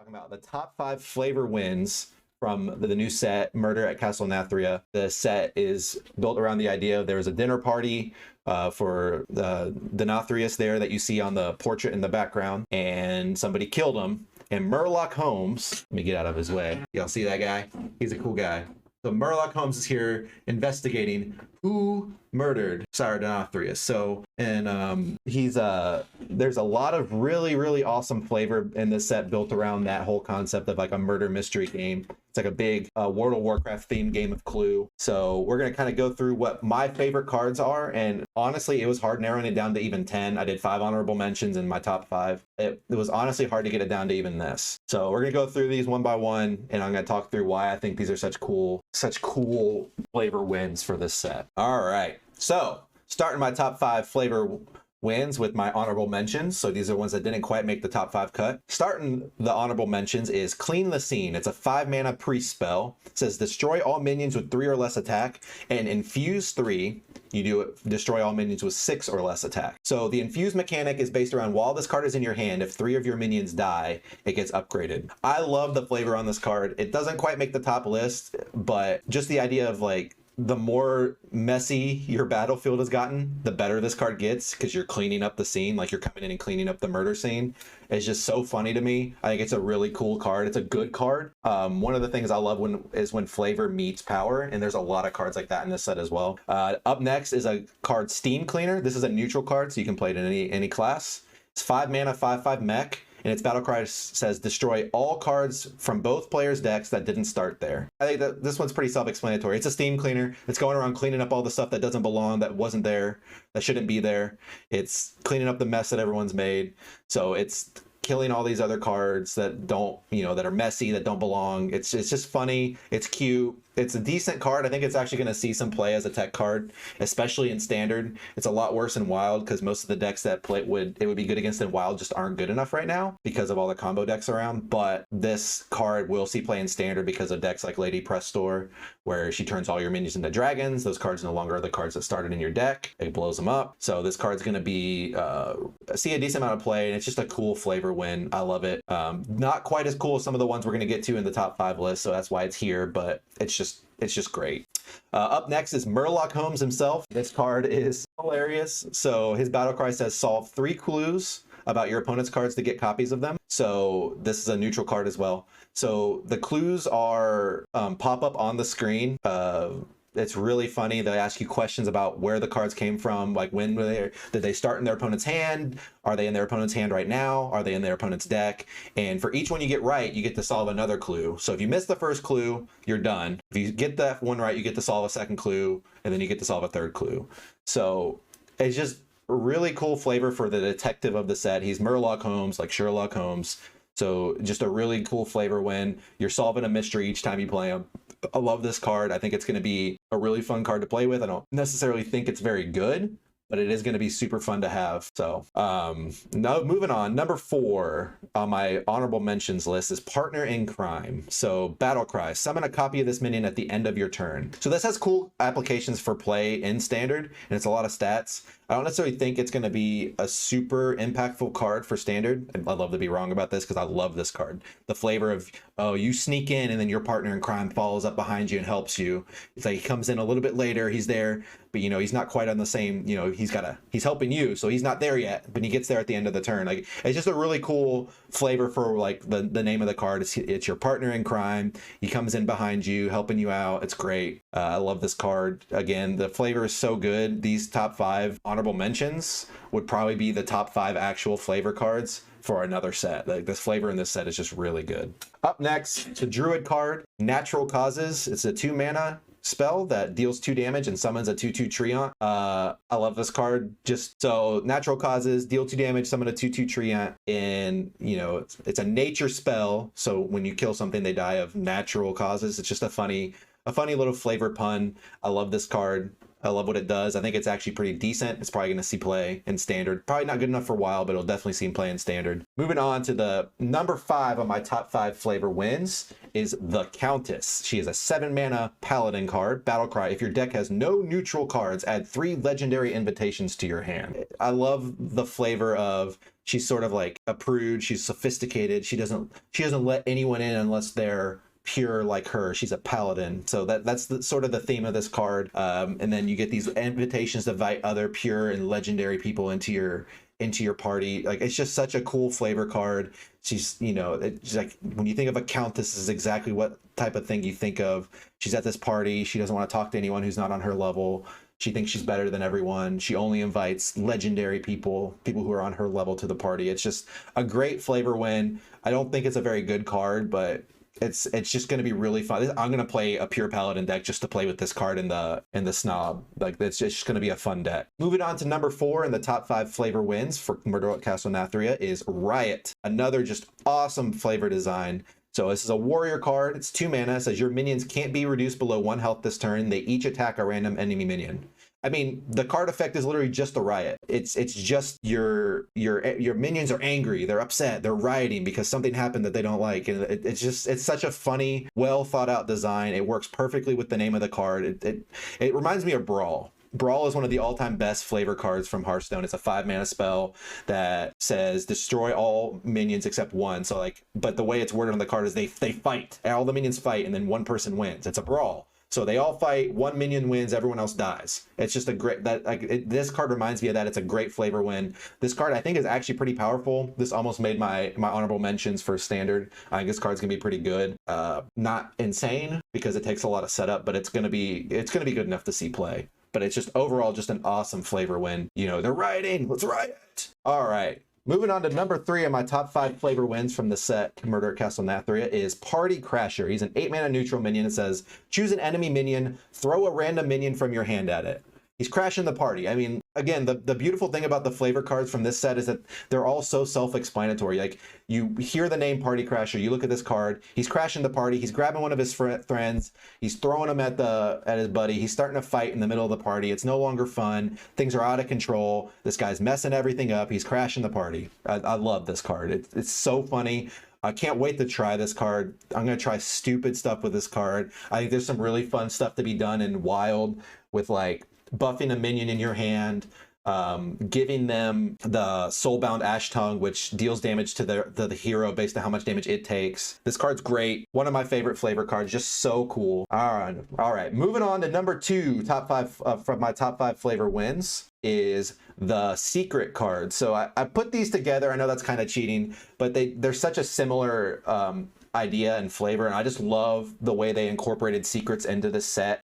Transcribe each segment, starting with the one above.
Talking about the top 5 flavor wins from the new set, Murder at Castle Nathria. The set is built around the idea of there was a dinner party for the Nathrius there that you see on the portrait in the background, and somebody killed him. And Murloc Holmes, let me get out of his way. Y'all see that guy? He's a cool guy. So Murloc Holmes is here investigating who murdered Sire Nathrius. So, and there's a lot of really awesome flavor in this set built around that whole concept of like a murder mystery game. It's like a big World of Warcraft themed game of Clue. So we're going to kind of go through what my favorite cards are. And honestly, it was hard narrowing it down to even 10. I did 5 honorable mentions in my top 5. It was honestly hard to get it down to even this. So we're going to go through these one by one, and I'm going to talk through why I think these are such cool flavor wins for this set. All right. So starting my top 5 flavor wins with my honorable mentions. So these are ones that didn't quite make the top 5 cut. Starting the honorable mentions is Clean the Scene. It's a 5 mana priest spell. It says destroy all minions with 3 or less attack, and infuse 3. You do it, destroy all minions with 6 or less attack. So the infuse mechanic is based around while this card is in your hand, if 3 of your minions die, it gets upgraded. I love the flavor on this card. It doesn't quite make the top list, but just the idea of like, the more messy your battlefield has gotten, the better this card gets, because you're cleaning up the scene, like you're coming in and cleaning up the murder scene. It's just so funny to me. I think it's a really cool card. It's a good card. One of the things I love is when flavor meets power, and there's a lot of cards like that in this set as well. Up next is a card, Steam Cleaner. This is a neutral card, so you can play it in any class. It's 5 mana, 5/5 mech. And its battle cry says destroy all cards from both players' decks that didn't start there. I think that this one's pretty self-explanatory. It's a steam cleaner. It's going around cleaning up all the stuff that doesn't belong, that wasn't there, that shouldn't be there. It's cleaning up the mess that everyone's made. So it's killing all these other cards that don't, that are messy, that don't belong. It's just funny. It's cute. It's a decent card. I think it's actually going to see some play as a tech card, especially in Standard. It's a lot worse in Wild because most of the decks that play it would be good against in Wild just aren't good enough right now because of all the combo decks around. But this card will see play in Standard because of decks like Lady Prestor, where she turns all your minions into dragons. Those cards no longer are the cards that started in your deck. It blows them up. So this card's going to be see a decent amount of play, and it's just a cool flavor win. I love it. Not quite as cool as some of the ones we're going to get to in the top 5 list, so that's why it's here. But it's just great. Up next is Murloc Holmes himself. This card is hilarious. So his battle cry says solve 3 clues about your opponent's cards to get copies of them. So this is a neutral card as well. So the clues are pop up on the screen. It's really funny. They ask you questions about where the cards came from, like when did they start in their opponent's hand? Are they in their opponent's hand right now? Are they in their opponent's deck? And for each one you get right, you get to solve another clue. So if you miss the first clue, you're done. If you get that one right, you get to solve a second clue, and then you get to solve a third clue. So it's just a really cool flavor for the detective of the set. He's Murloc Holmes, like Sherlock Holmes. So just a really cool flavor when you're solving a mystery each time you play him. I love this card. I think it's going to be a really fun card to play with. I don't necessarily think it's very good, but it is going to be super fun to have. So now moving on, number 4 on my honorable mentions list is Partner in Crime. So battle cry, summon a copy of this minion at the end of your turn. So this has cool applications for play in Standard, and it's a lot of stats. I don't necessarily think it's going to be a super impactful card for Standard. I'd love to be wrong about this because I love this card. The flavor of, oh, you sneak in and then your partner in crime follows up behind you and helps you. It's like he comes in a little bit later, he's there, but he's not quite on the same, he's helping you, so he's not there yet, but he gets there at the end of the turn. Like, it's just a really cool flavor for like the name of the card. It's your partner in crime. He comes in behind you, helping you out. It's great. I love this card. Again, the flavor is so good. These top 5 honorable mentions would probably be the top 5 actual flavor cards for another set. Like, this flavor in this set is just really good. Up next, it's a Druid card, Natural Causes. It's a 2 mana spell that deals 2 damage and summons a 2/2 Treant. I love this card. Just so Natural Causes, deal 2 damage, summon a 2/2 Treant, and it's a nature spell. So when you kill something, they die of natural causes. It's just a funny little flavor pun. I love this card. I love what it does. I think it's actually pretty decent. It's probably going to see play in standard. Probably not good enough for a while, but it'll definitely see play in standard. Moving on to the number 5 on my top 5 flavor wins is the Countess. She is a 7-mana paladin card. Battlecry. If your deck has no neutral cards, add 3 legendary invitations to your hand. I love the flavor of she's sort of like a prude. She's sophisticated. She doesn't let anyone in unless they're pure like her. She's a paladin, so that's sort of the theme of this card. And then you get these invitations to invite other pure and legendary people into your party. Like, it's just such a cool flavor card. She's, you know, it's like when you think of a Countess, this is exactly what type of thing you think of. She's at this party. She doesn't want to talk to anyone who's not on her level. She thinks she's better than everyone. She only invites legendary people who are on her level to the party. It's just a great flavor win. I don't think it's a very good card, but it's just going to be really fun. I'm going to play a pure paladin deck just to play with this card in the snob. Like, it's just going to be a fun deck. Moving on to number 4 in the top 5 flavor wins for Murder at Castle Nathria is Riot. Another just awesome flavor design. So this is a warrior card. It's 2 mana. It says your minions can't be reduced below 1 health this turn. They each attack a random enemy minion. I mean, the card effect is literally just a riot. It's just your minions are angry, they're upset, they're rioting because something happened that they don't like, and it's such a funny, well thought out design. It works perfectly with the name of the card. It reminds me of Brawl. Brawl is one of the all-time best flavor cards from Hearthstone. It's a 5-mana spell that says destroy all minions except one. So like, but the way it's worded on the card is they fight. All the minions fight, and then one person wins. It's a brawl. So they all fight, one minion wins, everyone else dies. It's just a great, this card reminds me of that. It's a great flavor win. This card I think is actually pretty powerful. This almost made my honorable mentions for standard. I think this card's gonna be pretty good. Not insane because it takes a lot of setup, but it's gonna be good enough to see play. But it's just overall just an awesome flavor win. You know, they're rioting, let's riot. All right. Moving on to number 3 of my top 5 flavor wins from the set Murder at Castle Nathria is Party Crasher. He's an 8-mana neutral minion. It says, choose an enemy minion, throw a random minion from your hand at it. He's crashing the party. I mean, again, the beautiful thing about the flavor cards from this set is that they're all so self-explanatory. Like, you hear the name Party Crasher, you look at this card, he's crashing the party, he's grabbing one of his friends, he's throwing him at his buddy, he's starting to fight in the middle of the party. It's no longer fun. Things are out of control. This guy's messing everything up. He's crashing the party. I love this card. It's so funny. I can't wait to try this card. I'm going to try stupid stuff with this card. I think there's some really fun stuff to be done in Wild with, like, buffing a minion in your hand, giving them the Soulbound Ash Tongue, which deals damage to the hero based on how much damage it takes. This card's great. One of my favorite flavor cards. Just so cool. All right. Moving on to number 2, top 5 from my top 5 flavor wins is the secret card. So I put these together. I know that's kind of cheating, but they're such a similar idea and flavor, and I just love the way they incorporated secrets into the set.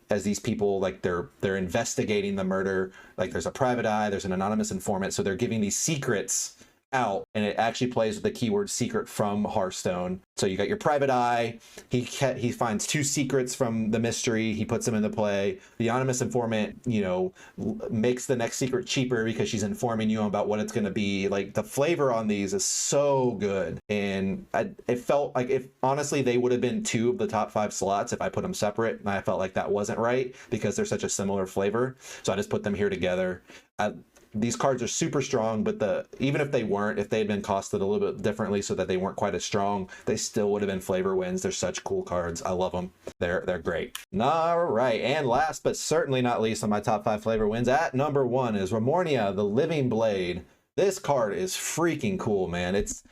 As these people, like, they're investigating the murder. Like, there's a private eye, there's an anonymous informant, so they're giving these secrets out, and it actually plays with the keyword secret from Hearthstone. So you got your private eye, he finds 2 secrets from the mystery, he puts them into play. The anonymous informant, you know, makes the next secret cheaper because she's informing you about what it's going to be. Like, the flavor on these is so good, and it felt like, if honestly they would have been 2 of the top 5 slots if I put them separate, and I felt like that wasn't right because they're such a similar flavor, so I just put them here together. These cards are super strong, but even if they weren't, if they had been costed a little bit differently so that they weren't quite as strong, they still would have been flavor wins. They're such cool cards. I love them. They're great. All right, and last but certainly not least on my top 5 flavor wins, at number 1 is Ramona, the Living Blade. This card is freaking cool, man. It's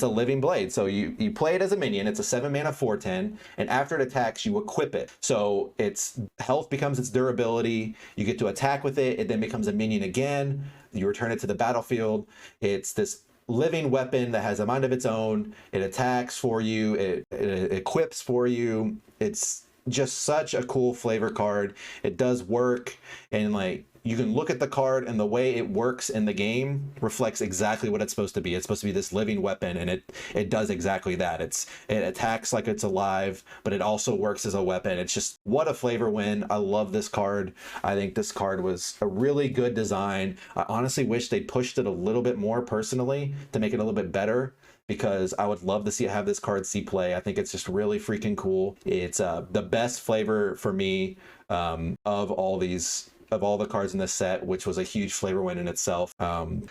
a living blade. So you play it as a minion. It's a 7-mana 4/10, and after it attacks, you equip it. So its health becomes its durability. You get to attack with it. It then becomes a minion again. You return it to the battlefield. It's this living weapon that has a mind of its own. It attacks for you. It equips for you. It's just such a cool flavor card. It does work, and like, you can look at the card, and the way it works in the game reflects exactly what it's supposed to be. It's supposed to be this living weapon, and it does exactly that. It attacks like it's alive, but it also works as a weapon. It's just, what a flavor win. I love this card. I think this card was a really good design. I honestly wish they pushed it a little bit more personally to make it a little bit better, because I would love to have this card see play. I think it's just really freaking cool. It's the best flavor for me of all the cards in this set, which was a huge flavor win in itself.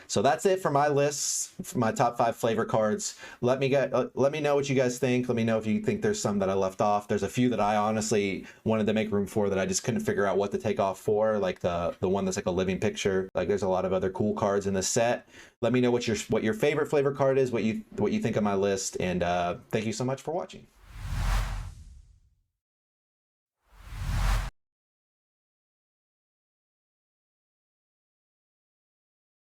So that's it for my list, for my top 5 flavor cards. Let me know what you guys think. Let me know if you think there's some that I left off. There's a few that I honestly wanted to make room for that I just couldn't figure out what to take off for, like the one that's like a living picture. Like there's a lot of other cool cards in this set. Let me know what your favorite flavor card is, what you think of my list, and thank you so much for watching.